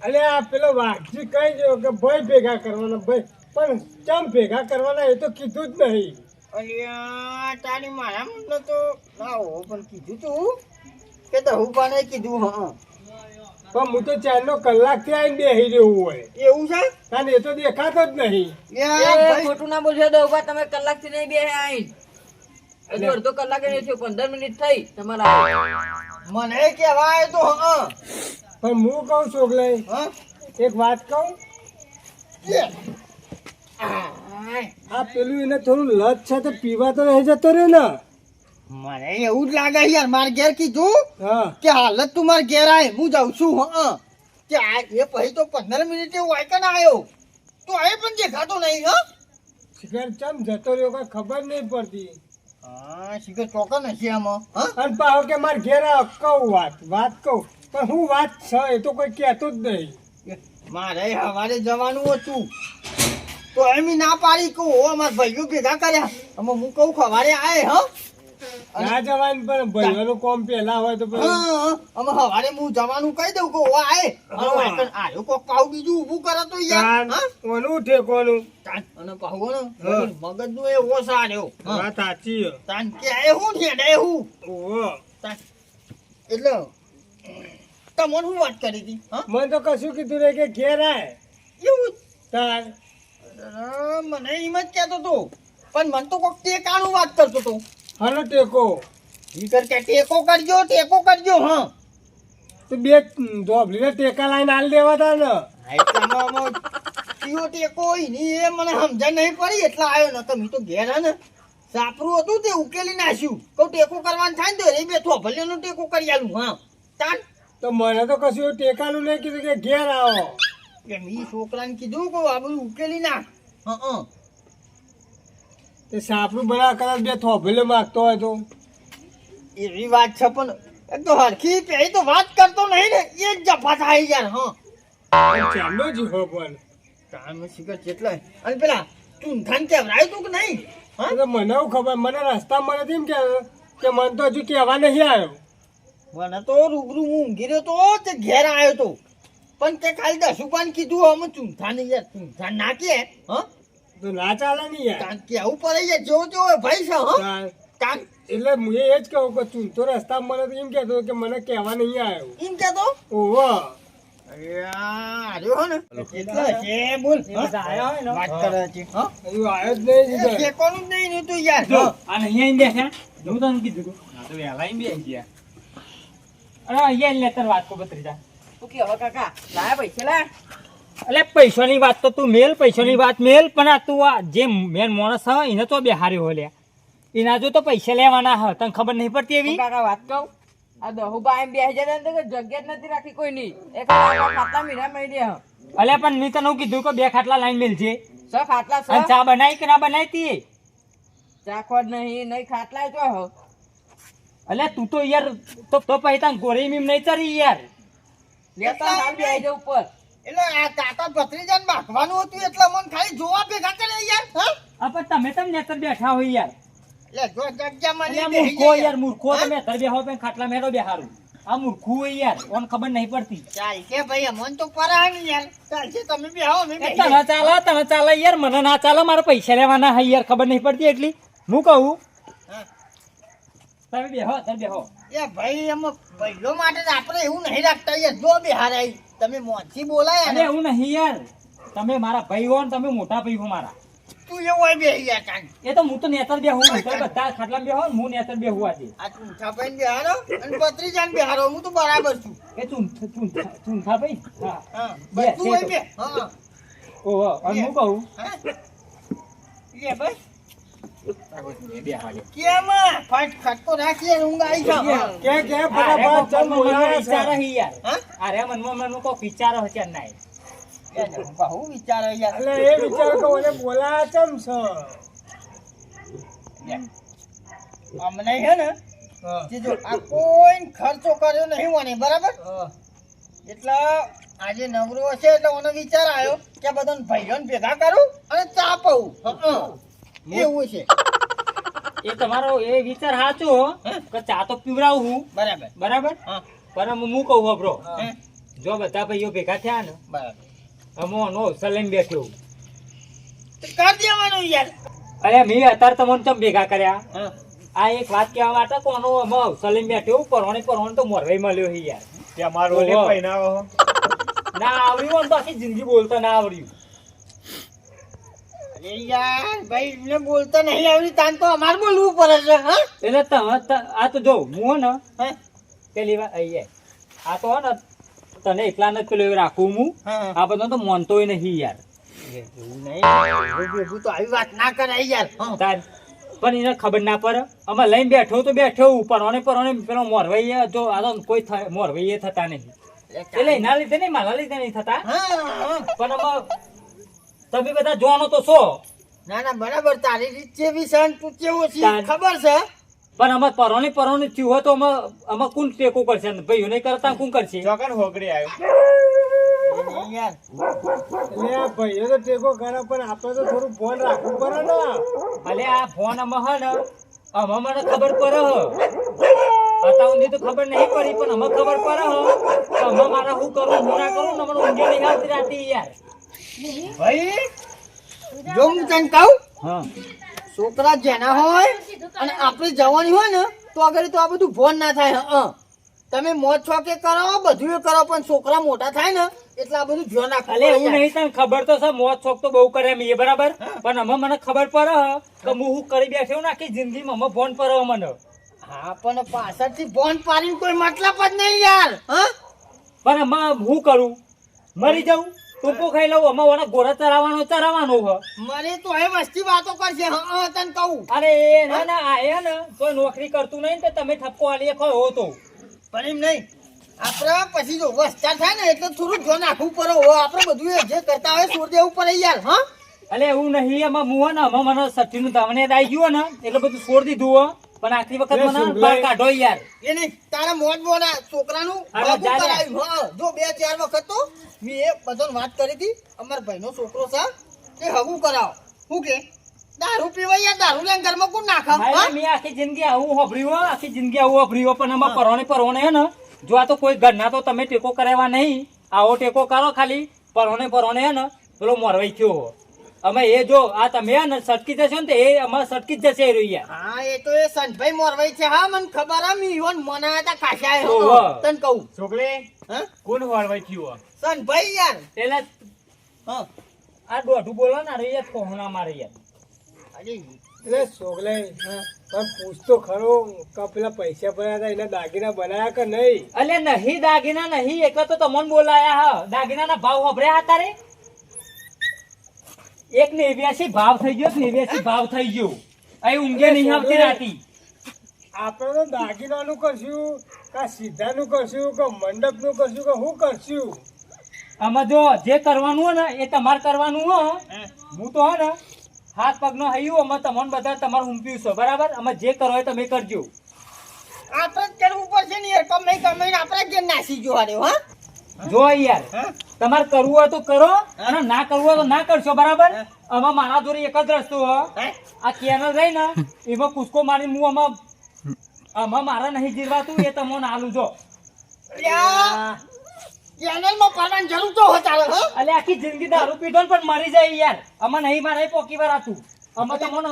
અલે આ પેલો વાઘજી કહી દો કે ભાઈ ભેગા કરવાના ભાઈ પણ ચમ ભેગા કરવાના એ તો કીધું જ નહીં. અલ્યા તારી મારા મને તો ના હો પણ કીધું તું કે દહુ પાને કીધું હા પણ હું તો ચારનો કલાકથી આવીને બેસી રહ્યું હોય એવું છે અને એ તો દેખાતો જ નહીં. ખોટું ના બોલશો તો ઉભા તમે કલાકથી નહીં બે આઈ હજુ અડધો કલાકે નહીં થયો 15 મિનિટ થઈ તમારા મને કહેવાય તો હા પણ હું કહું છોકરાઈ હા એક વાત કહું આ પેલું એને થોડું લત છે તો પીવા તો રહી જતો રે ને. મને એવું જ લાગે યાર માર ઘેર કીધું હા કે હાલત તું માર ઘેર આય હું જાઉં છું હા કે આ એ પછી તો 15 મિનિટે વાયકન આવ્યો તો એ પણ દેખાતો નહીં હા શિખર ચમ જતો રહ્યો કઈ ખબર નહીં પડતી. હા શીખર ચોક્કસ નથી આમાં હા અને પાહો કે મારે ઘેર આવ કહું વાત કહું પણ હું વાત છે એ તો કોઈ કહેતો જ નહીં. મારે હવારે જવાનું હતું તો એમ ના પાડી કહું ઓ અમારા ભાઈઓ ભેગા કર્યા અમે હું કહું ખવારે આય હા ના જવાનું પણ ભાઈઓનું કોમ પેલા હોય તો પછી હા અમે હવારે હું જવાનું કહી દઉં કે ઓ આય મારો વાયકન આયો કોક પાઉ બીજું ઊભું કરે તો યાર હા કોનું ઠેકોનું અને પાહુ ને મગજ નું એ ઓછા રહ્યો વાત સાચી છે. તાન કે એ હું છે ડે હું ઓહો એટલે તમને હું વાત કરી હતી હા મને તો કશું કીધું રે કે ઘેર આય એવું તાર મને એમ જ કહેતો તો પણ મને તો કોક ટેકાનું વાત કરતો તો હાલો ટેકો ઈકર કે ટેકો કરજો હા તો બે ધોબલીને ટેકા લાઈને હાલ દેવા તા ને. એટલામાં કયો ટેકો હોય ને એ મને સમજણ નહીં પડી એટલા આવ્યો ન તો મી તો ઘેર હે ને સાપરું હતું તે ઉકેલી નાખ્યું કહું ટેકો કરવાનું થાય ને તો એ બે થોભલીઓનો ટેકો કરી આલું હા તાન તો મને તો કશું એવું ટેકાનું નહીં કીધું કે ઘેર આવો. કે મી છોકરાને કીધું કે આ બધું ઉકેલી નાખ હા તે સાપરું બના કદાચ બે થોભલે માગતો હોય તો એવી વાત છે પણ એક તો હરખી પેલી તો વાત કરતો નહીં ને એ જ જફા થાય યાર હા ચાલો જ હો પણ કામ શીખર જેટલા અને પેલા ચૂંઠાન કેવરાય તું કે નહીં હા એ તો મને એવું ખબર મને રસ્તા મને એમ કે મને તો હજુ કહેવા નહીં આવ્યો. મને તો રૂબરૂ હું ઊંઘી રહ્યો તો તે ઘેર આવ્યો તો પણ તે ખાલી દસુપાન કીધું અમે ચૂંઠાન યાર ચૂંઠાન નાખીએ હા તો ના ચાલે નહીં યાર. કાન કેવું પડે યાર જો ભાઈ છે હા તાર કાન એટલે હું એ જ કહું કે તું તો રસ્તા મને તો એમ કહેતો કે મને કહેવા નહીં આવ્યો. એમ કેતો ઓહો આવ્યો ને કેટલા છે બોલ બધા આયા હોય ને વાત કરે છે હા હજુ આવ્યો જ નહીં જીગર. ઠેકોનું જ નહીં ને તું યાર જો હા. આ અહીંયા આઈને બેઠા હું તને કીધું તું આ તો વહેલા આઈને બેસી ગયા અરે અહીંયા લેતર વાત કો બત્રીજા શું કે હવે કાકા લાયા પૈસા લા એટલે પૈસાની વાત તો તું મેલ પૈસાની વાત મેલ પણ આ તું આ જે મેન માણસ હોય એને તો બેહાર્યો હોય લ્યા એના જો તો પૈસા લેવાના હોય તને ખબર નહીં પડતી એવી કાકા વાત કહું આ દહુબા એમ 2000 અંદર જગ્યા જ નથી રાખી કોઈ ની એક ખાતા મીરા મળી દે અલ્યા પણ મેં તને કીધું કે બે ખાટલા લાઈન મેલ છે સ ખાટલા સ અને ચા બનાવી કે ના બનાવી તી ચાખવા નહીં નહીં ખાટલા જો હો અલ્યા તું તો યાર તો પછી તને ગોરી મીમ નહીં ચરી યાર લેતા હાલ બે આઈ ઉપર એટલે આ કાકા ભત્રીજાને બાકવાનું હતું એટલે મને ખાલી જોવા ભેગા કરે યાર હા આ પણ તમે તમ નેતર બેઠા હોય યાર એટલે જો જગ્યા મને અલ્યા બેહી મૂર્ખો જાય યાર મૂર્ખો તમે તર બેહો પણ ખાટલા મેળો બેહારું આ મૂર્ખું હોય યાર ઓન ખબર નહીં પડતી ચાલ કે ભાઈ મન તો પરાણ યાર ચાલ છે તમે બેહો અમે એ બેહી તને ચાલે યાર મને ના ચાલે મારે પૈસા લેવાના હોય યાર ખબર નહીં પડતી એટલી હું કહું હા. તમે બેહો તર બેહો એ ભાઈ એમ પહેલો માટે જ આપણે એવું નહીં રાખતા યાર જો બેહારાય તમે મોંથી બોલાય અરે ને એવું નહીં યાર તમે મારા ભાઈ હો ને તમે મોટા ભાઈ હો મારા તું એવું હોય બેહી યાર કાન એ તો હું તો નેતર બેહું હું તો બધા ખાટલા બેહો ને હું નેતર બેહું આજે આ ચૂંઠા ભાઈને બેહારો અને ભત્રીજાને બેહારો હું તો બરાબર છું એ ચૂંઠા ભાઈ હા હા બે, બધું હોય છે બે હા ઓહો અને હું કહું હા લે ભાઈ કેમ ફટકો રાખીએ ઊંઘ આવી છે કે ફટાફટ ચમ બોલાવે વિચાર છે. હી યાર હા? અરે મનમાં કોક વિચારો છે નાય બહુ વિચારો યાર એટલે એ વિચાર કે ઓને બોલાવે ચમ છે. અમને હે ને જે જો આ કોઈ ખર્ચો કર્યો નહીં મને બરાબર એટલે આજે નવરો હશે એટલે મને વિચાર આવ્યો કે આ બધાને ભાઈઓને ભેગા કરું અને ચા પવું એવું છે એ તમારો એ વિચાર સાચો હો કે ચા તો પીવડાવું હું બરાબર બરાબર હા પણ હું કહું હબરો હે? જો બધા ભાઈઓ ભેગા થયા ને બરાબર અમોનો સલેમ બેઠ્યો તો કરી દેવાનું યાર અરે મેં અત્યારે તમને ચમ ભેગા કર્યા હા આ એક વાત કહેવા માટે કોનો અમે સલીમ બેઠ્યો પરવાણે તો મોરવાઈ મળ્યો છે યાર કે અમારો ઓલે ઓહો. પહેરાવો. ના આવડ્યું હોય ને તો આખી જિંદગી બોલતા ના આવડ્યું અરે યાર ભાઈ એમને બોલતા નહીં આવડી તાન તો અમારે બોલવું પડે છે હા એટલે આ તો જો હું ને હે? પેલી વાત અહીંયા આ તો હે ને તને એકલા ને પેલું એવું રાખું હું હા. આ બધો તો માનતોય નહીં યાર એવું નહીં ભેગું તો આવી વાત ના કરાય યાર હા. તાર પણ એને ખબર ના પડે અમે લઈને બેઠો તો બેઠો પરવાણે પેલો મોરવાઈ જો આ તો કોઈ મોરવાઈ થતા નહીં એટલે એના લીધે નહીં મારા લીધે નહીં થતા હા, હા. પણ અમે તમે બધા જોવાનો તો છો ના ના બરાબર તારી રીત જેવી છે ને તું કેવો છે તાન. ખબર છે પણ અમે પરવાણે થયું હોય તો અમે કોણ ટેકો કરશે ભાઈઓ નહીં કરતા કોણ કરશે ચોકન હોકડી આવ્યો. એ નહીં યાર એટલે આ ભાઈઓ તો ટેકો કરે પણ આપણે તો થોડું ફોન રાખવું પડે ને. અલે આ ફોન અમે હે ને અમે મને ખબર પડે હ અત્યાર સુધી તો ખબર નહીં પડી પણ અમે ખબર પડે હ કે અમે મારા શું કરું હું ના કરું ને મને ઊંઘે નહીં આવતી રાતે યાર ભાઈ જો હું તને કહું હા છોકરા જેના હોય અને આપણે જવાની હોય ને તો આગળ તો આ બધું ફોન ના થાય હા તમે મોજ છોકે કરો બધું એ કરો પણ છોકરા મોટા થાય ને એટલે આ બધું ધ્યાન રાખવું અલે એવું પડે નહીં તને ખબર તો છે મોજ શોખ તો બહુ કરે એ બરાબર પણ અમે મને ખબર પડે હ કે હું શું કરી બેઠ્યો ને આખી જિંદગીમાં અમે ફોન પડે મને હા પણ પાછળથી ફોન પાડીને કોઈ મતલબ જ નહીં યાર હા પણ અમે હું કરું મરી જાઉં ટૂંકો ખાઈ લઉં અમે ઓના ઘોડા ચરાવવાનો હ મને તો એ વસ્તી વાતો કરશે હા તને કહું અરે એ ના ના આ એ ને કોઈ નોકરી કરતું નહીં ને તો તમે ઠપકો આલી ખો તો પણ એમ નહીં આપણે પછી જો વસ્તા થાય ને એટલે થોડું ધ્યાન રાખવું પડે હો આપણે બધું એ જે કરતા હોય છોડ દેવું પડે યાર હા અલે એવું નહીં એમાં મું હે ને અમે મને સઠ્ઠીનું દમને આવી ગયું ને એટલે બધું છોડ દીધું હો પણ આખરી વખત લે મને સુગલાઈ. બહાર કાઢો યાર એ નહીં તારા મોજ મોડા છોકરાનું અરે ભેગું જા લે. કરાવ્યું હા જો 2-4 વખત તો મેં એ બધાને વાત કરી હતી અમારા ભાઈનો છોકરો છે એ હગું કરાવો શું કે દારૂ પીવાય યાર દારૂ લઈને ઘરમાં કોણ નાખા ભાઈ, હા મેં આખી જિંદગી આવું હોભર્યું હો, આખી જિંદગી આવું હોભર્યું હો, પણ આમાં પરવાણે હે ને જો આ તો કોઈ ઘરના તો તમે ટેકો કરાવવા નહીં આવો ટેકો કરો ખાલી પરવાણે હે ને પેલો મોરવાઈ થયો હો. અમે એ જો આ તમે હે ને સટકી જશો ને તો એ અમારે સટકી જ જશે એ રહ્યું યાર હા એ તો એ સંતભાઈ મોરવાઈ છે હા મને ખબર હા મી ઈવન મનાયા હતા કાશા ઓહો. તને કહું છોકરી હા કોણ વાળવાઈ થયું? સંતભાઈ યાર એટલે હા આ દોઢું બોલો ને અરે યાર કોહના મારે યાર અરે એટલે છોકલે પણ પૂછતો ખરો કે પેલા પૈસા ભર્યા હતા એના દાગીના બનાયા કે નહીં? અલે નહીં દાગીના નહીં એટલે તો તમને બોલાયા હા દાગીનાના ભાવ હોભર્યા હતા રે એક 89 ભાવ થઈ ગયો 89 ભાવ થઈ ગયો અહીં ઊંઘે નહીં આવતી રાતી આપણે તો દાગીનાનું કરશું કે સીધાનું કરશું કે મંડપનું કરશું કે શું કરશું? આમાં જો જે કરવાનું હોય ને એ તમારે કરવાનું હો હું તો હે ને હાથ પગનો હૈયું અમે તમને બધા તમારે ઊંઘ્યું છે બરાબર અમે જે કરો એ તમે કરજો આપણે જ કરવું પડશે ને યાર કમાઈ કમાઈને આપણે ઘેર નાસી જો હારે હા જો યાર તમારે કરવું હોય તો કરો અને ના કરવું હોય તો ના કરશો બરાબર આમાં મારા જોડે એક જ રસ્તો હો આ કેનલ રહી ને એમાં કૂદકો મારી હું આમાં મારા નહીં જીરવાતું એ તમને આલું જો ચેનલમાં પડવાની જરૂર તો હોય તારે હા અલે આખી જિંદગી દારૂ પીધો ને પણ મરી જાય યાર અમે નહીં મારે પોકી વાર આતું અમે તમને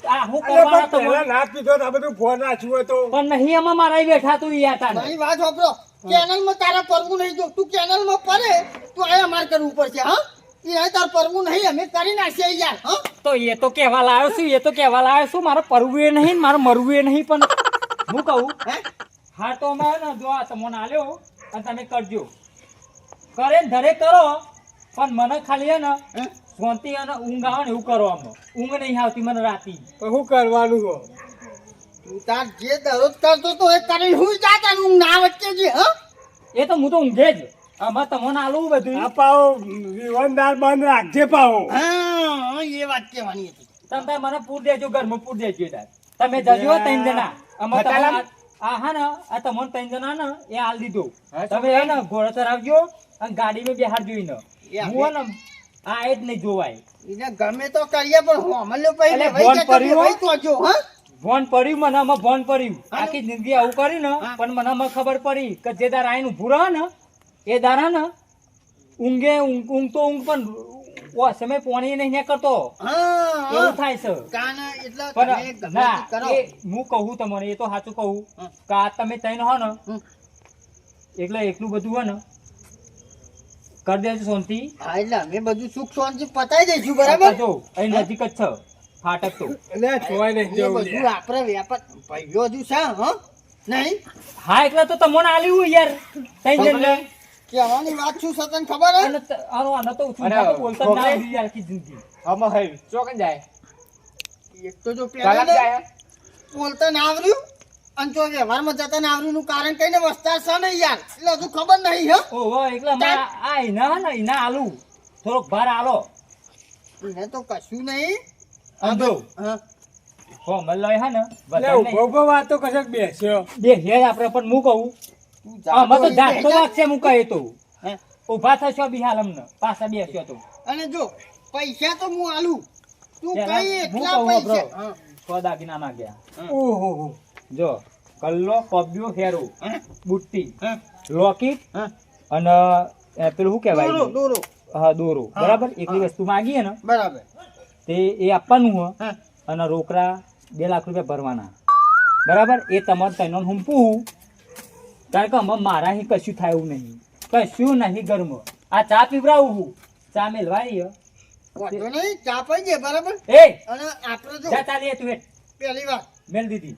આ હું અરે કરવાના પણ પહેલા તમને ના પીધો તો આ બધું ફોન નાખ્યું હોય તો પણ નહીં અમે મારા બેઠા તું યાર તારે મારી વાત સાંભળો ચેનલમાં તારા પરવું નહીં જો તું ચેનલમાં પડે તો આ અમારે કરવું પડશે હા એ તાર પરવું નહીં અમે કરી નાખીએ યાર હા તો એ તો કહેવા લાવ્યો છું મારે પરવું એ નહીં મારે મરવું એ નહીં પણ હું કહું હે હા તો અમે ને જો આ તમને આલ્યો અને તમે કરજો કરે ને ધરે કરો પણ મને ખાલી હે ને શાંતિ અને ઊંઘ આવે ને એવું કરો આમાં. ઊંઘ નહીં આવતી મને રાતી. તો શું કરવાનું હો? તું તાર જે દરરોજ કરતો તો એ કરી હું જાતા ઊંઘ ના વચ્ચે છે હા એ તો હું તો ઊંઘે જ. આમાં તમને આલું બધું. આ પાવો વિવનદાર બંધ રાખજે પાવો. હા એ વાત કહેવાની હતી તમે તાર મને પૂર દેજો, ઘરમાં પૂર દેજો તાર. તમે જજો 3 જણા. આમાં તમારા આ હા ને આ તમને 3 જણા ને એ હાલ દીધો. તમે હે ને ઘોડો ચરાવજો અને ગાડીમાં બેહાડજો ઈને. હું હે ને આ એ જ નહીં જોવાય. એને ગમે તો કરીએ પણ હું અમલ્યો પહેલે એટલે વહી ફોન જતો કર્યો? વહી તો જો હા ભોન પડ્યું મને, આમાં ભોન પડ્યું. આખી જિંદગી આવું કર્યું ને પણ મને આમાં ખબર પડી કે જે દાર આઈને ઊભું રહે ને એ દારા ને ઊંઘે ઊંઘ તો ઊંઘ પણ ઓ સમય પોણી નહીં કરતો હા એવું થાય છે. કાન એટલે તમે પણ ગમે ના તે કરો એ હું કહું તમને, એ તો સાચું કહું કે આ તમે તૈન હો ને એટલે એટલું બધું હોય ને કરી દેજો શાંતિ. હા એટલે અમે બધું સુખ શાંતિ પતાઈ દઈશું બરાબર જો અહીં નજીક જ છે ફાટક તો. એટલે છોય નહીં એ જવું બધું લે. આપણે વેપાર ભાઈઓ હજુ છે હા નહીં હા એટલે તો તમને આલ્યું યાર તૈન જણને. કહેવાની વાત શું છે તને ખબર હે અને આનો તો અને બોલતા જ ના છોકરી? આવડી યાર આખી જિંદગી. આમાં હઈ ચોકન જાય. એક તો જો કલાક પેલા જાય. બોલતા ના આવડ્યું અને જો વ્યવહારમાં જતા ના આવડ્યું નું કારણ કઈને વસ્તાર છે ને યાર એટલે હજુ ખબર નહીં હે ઓહો એટલે મારા આ ઈના ને ઈના આલુ થોડોક ભાર આલો એને તો કશું નહીં અંધો હા હો મલ્લાય હે ને એટલે બધા ઉભો ઉભો વાતો કશક બેસ્યો. બે હે આપણે પણ હું કહું તું આમાં તો જાતો જાતો વાગશે હું કહે તો હે? ઉભા થશો બિહાલ અમને પાછા બેસ્યો તો અને જો પૈસા તો હું આલું તું પેલા કઈ હું એટલા કહું પૈસા બરો. હા. 100 દાગીના ના ગયા. ઓહો જો કલ્લો પબ્યો હેરો હા. બુટ્ટી હા. લોકેટ હા. અને પેલું શું કહેવાય દોરો દોરો હા દોરો હા. બરાબર એટલી વસ્તુ માંગીએ ને બરાબર તે એ આપવાનું હોય હા અને રોકડા 2 લાખ રૂપિયા ભરવાના બરાબર. એ તમારે તૈનો હુંપું કારણ કે આમાં મારા અહીં કશું થાય એવું નહીં, કશું નહીં ઘરમાં. આ ચા પીવડાવું હું, ચા મેલવાની હે. વાંધો નહીં ચા પી જાય બરાબર એ અને આપણે જો જા ચાલીએ તું હેઠ પહેલી વાત મેલ દીધી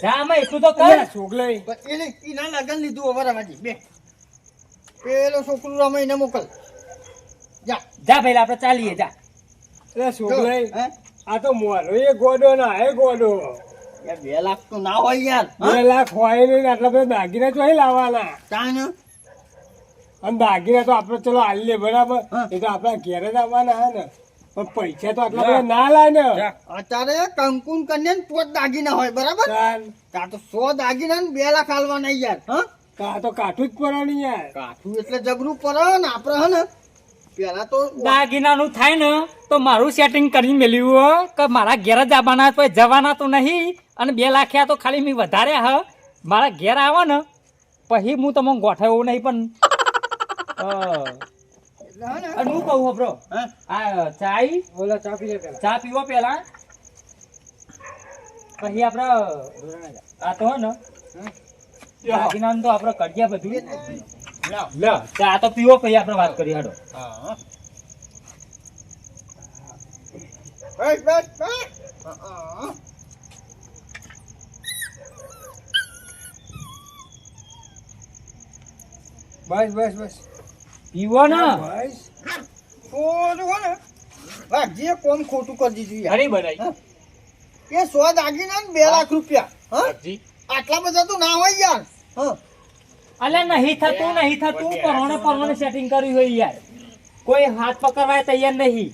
જા આમાં એટલું તો કર. અલ્યા છોકલાઈ. એને એના લગન લીધું over રવાજી બે પેલો છોકરું રમે એને મોકલ જા જા ભાઈ આપણે ચાલીએ જા. એટલે છોકલાઈ. હે આ તો મોરો એ ગોડો ના હે ગોડો. યાર 2 લાખ તો ના હોય યાર 2 લાખ હોય નહીં ને આટલા બધા દાગીના તો અહીં લાવવાના. ચાણ અને દાગીના તો આપણે ચલો હાલ લે બરાબર. હા. એ તો આપણા ઘેર જ આવવાના હે ને પણ પૈસા તો આટલા બધા ના લાય ને. અત્યારે કંકુન કન્યા પોત દાગીના હોય બરાબર ચાલ. ત્યાં તો 100 દાગીના ને 2 લાખ આલવાના યાર હા આ તો કાઠું જ પડવાની યાર. કાઠું એટલે જબરું પડે ને આપણે હે ને પેલા તો દાગીનાનું થાય ને તો મારું સેટિંગ કરી મેલ્યું હો કે મારા ઘેર જ આવવાના, કોઈ જવાના તો નહીં. અને 2 લાખ્યા તો ખાલી મેં વધારે હ મારા ઘેર આવો ને પછી હું તમને ગોઠવ્યો નહીં પણ એટલે હે ને અને હું કહું હો બ્રો હા આ ચાય ઓલા ચા પી લે પેલા. ચા પીવો પેલા પછી આપણે આ તો હે ને દાગીનાનું તો આપણે કઢ્યા બધું લે ચા તો પીવો પછી આપણે વાત કરીએ હાડો. હા બસ બસ બસ હા બસ બસ બસ પીવો ને બસ. થોડું હે ને વાહ જે કોમ ખોટું કરી દીધું યાર ઘણી બનાવી હા. એ 100 દાગીના ને 2 લાખ રૂપિયા હા આટલા બધા તો ના હોય યાર હા અલે નહીં થતું પરવાને સેટિંગ કર્યું હોય યાર. કોઈ હાથ પકડવા તૈયાર નહીં.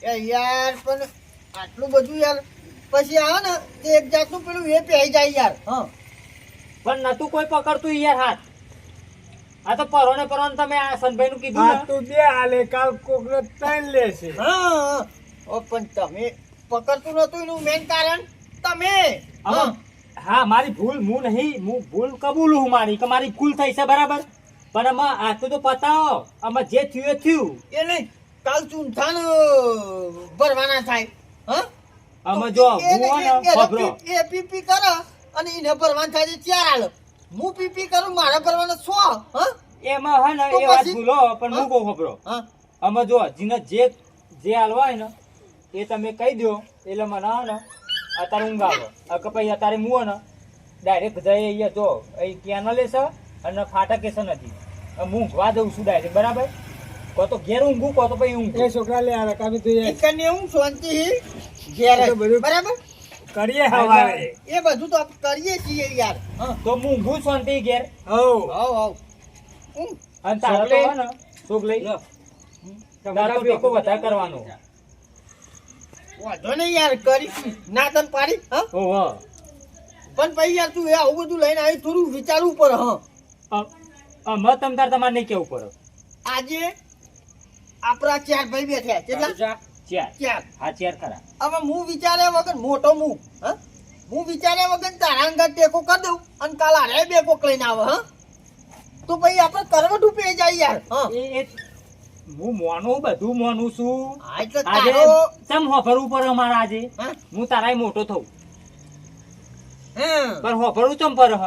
એ યાર પણ આટલું બધું યાર પછી આવે ને તે એક જાતનું પેલું એ પહેરી જાય યાર હા પણ નતું કોઈ પકડતું યાર હાથ. આ તો પરવાને તમે આ સંભાઈ નું કીધું આ ને. તો 2 હાલે કાલ કોકને 3 લેશે. હા ઓ પણ તમે પકડતું નતું એનું મેન કારણ તમે આમાં હા મારી ભૂલ હું ભૂલ કબૂલું હું મારી કે મારી ભૂલ થઈ છે બરાબર. પણ આમાં આ તો પતાવો આમાં જે થયું એ થયું. એ નહીં કાલ ચૂંઠાન ભરવાના થાય હા આમાં જો હું હે ને ખબરો. એ પીપી કરે અને એને ભરવાના થાય છે 4 હાલ હું પીપી કરું મારા ભરવાના 100 હા એમાં હે ને તો એ વાત પછી? ભૂલો પણ હું કહું ખબરો. હા આમાં જો જીને જે હાલવા હોય ને એ તમે કહી દો એટલે મને હે ને અત્યારે ઊંઘ આવે કે પછી અત્યારે હું હે ને ડાયરેક્ટ જઈ અહીંયા જો અહીં કેનલે છે અને ફાટકે છે નથી. હું ઊંઘવા દઉં છું ડાયરેક્ટ બરાબર. કો તો ઘેર ઊંઘું કો તો પછી ઊંઘું. એ છોકરા લે આ કામી તું એ ઈકને હું શાંતિ ઘેર તો બધું બરાબર કરીએ હવારે એ બધું તો આપણે કરીએ છીએ યાર હા તો હું ઊંઘું શાંતિ ઘેર. હો હાવ હાવ હું અને તારા તો હે ને સુખ લઈ તારા તો ટેકો વધારે કરવાનો. વાંધો નહીં યાર કરીશું ના તને પાડી હા ઓહો. પણ પછી યાર તું એ આવું બધું લઈને આવી થોડું વિચારવું પડે હા અમે તમ તાર તમારે નહીં કેવું પડે. આજે આપણા 4 ભાઈ બેઠા કેટલા ચાર 4 હા ચાર ખરા. હવે હું વિચાર્યા વગર મોટો હા હું વિચાર્યા વગર તારા અંગત ટેકો કરી દઉં અને કાલ આરે બે કોક લઈને આવે હા તો પછી આપણે કરવટ ઉપે જાય યાર હા એ હું મોનું બધું મોનું છું. હા એટલે આજે તારો ચમ હોભરવું પડે અમારે આજે. હા હું તારાય મોટો થઉં હા પણ હોભરવું ચમ પડે હ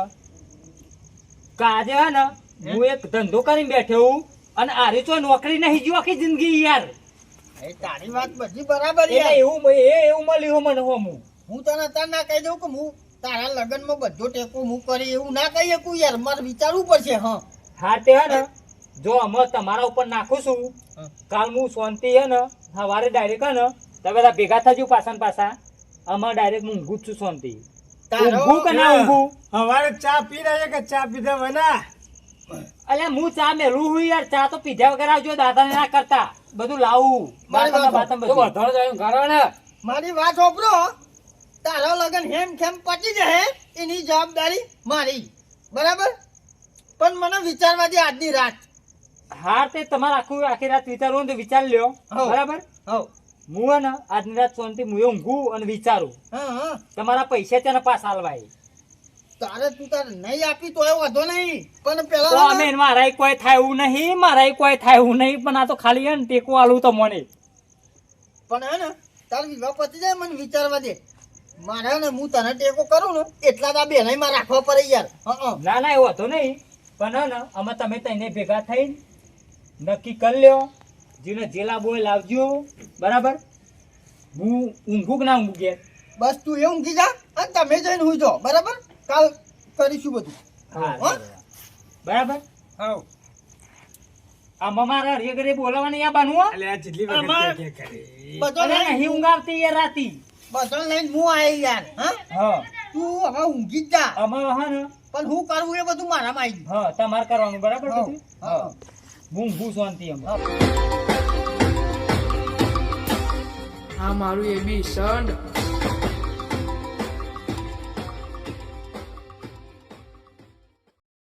કે આજે હે ને હું એક ધંધો કરીને બેઠો હું અને આરી તો નોકરી નહીં જો આખી જિંદગી યાર. એ તારી વાત બધી બરાબર એટલે યાર એવું મળ્યું મને હોમું. હું તને અત્યારે ના કહી દઉં કે હું તારા લગ્નમાં બધો ટેકો હું કરી એવું ના કહી શકું યાર મારે વિચારવું પડશે હા હા તે હે ને જો અમે તમારા ઉપર નાખું છું કાલ હું શાંતિ હે ને સવારે ડાયરેક્ટ હે ને તમે બધા ભેગા થજો પાછા ને પાછા અમે ડાયરેક્ટ હું ઊંઘું જ છું શાંતિ. ઊંઘું કે ના ઊંઘું? હવારે ચા પી રહ્યા કે ચા પીધા વના અલ્યા હું ચા મેલું હું યાર ચા તો પીધા વગર આવજો દાદા ના કરતા બધું લાવું બાતમ બાતમ બધું. મારી વાત સાંભળો તારો લગન હેમ ખેમ પતી જશે એની જવાબદારી મારી બરાબર પણ મને વિચારવા દે આજની રાત હા તે તમારે આખી રાત વિચારવું હોય તો વિચાર લ્યો હઉ. બરાબર. હવ હું હે ને આજની રાત શાંતિ હું ઊંઘું અને વિચારું હા હા તમારા પૈસા છે ને પાછા આલવાય. તારે તું તારે નહીં આપી તો એ વાંધો નહીં પણ તો પેલા અમે મારાય કોઈ થાય એવું નહીં મારાય કોઈ થાય એવું નહીં પણ આ તો ખાલી હે ને ટેકો આલું તો મને. પણ હે ને તાર વિવાહ પતી જાય મને વિચારવા દે મારે ને હું તને ટેકો કરું ને એટલા તો બેનાઈ માં રાખવા પડે યાર હા ના ના એવું હતો નહીં પણ હે ને અમે તમે તઈને ભેગા થઈને નક્કી કરી લ્યો જેને જે લાવવો હોય લાવજો બરાબર. હું ઊંઘું કે ના ઊંઘું ઘેર? બસ તું એ ઊંઘી જા અને તમે જઈને હુઈ જાઓ બરાબર કાલ કરીશું બધું હા હા? બરાબર. હા આમાં મારા હરિય ઘરે બોલાવાની આ બાનું હો. એટલે આ જેટલી અમાર- વખત કે કરી બધો અરે લઈને નહીં ઊંઘ આવતી યાર રાતી. બધો લઈને હું આય યાર હા હા તું હવે ઊંઘી જ જા આમાં હે ને પણ હું કરવું એ બધું મારામાં આવી ગયું હા તમારે કરવાનું બરાબર હા, બધું? હા. હા હું ઊંઘું શાંતિ અમે. આ મારું એબી સંડ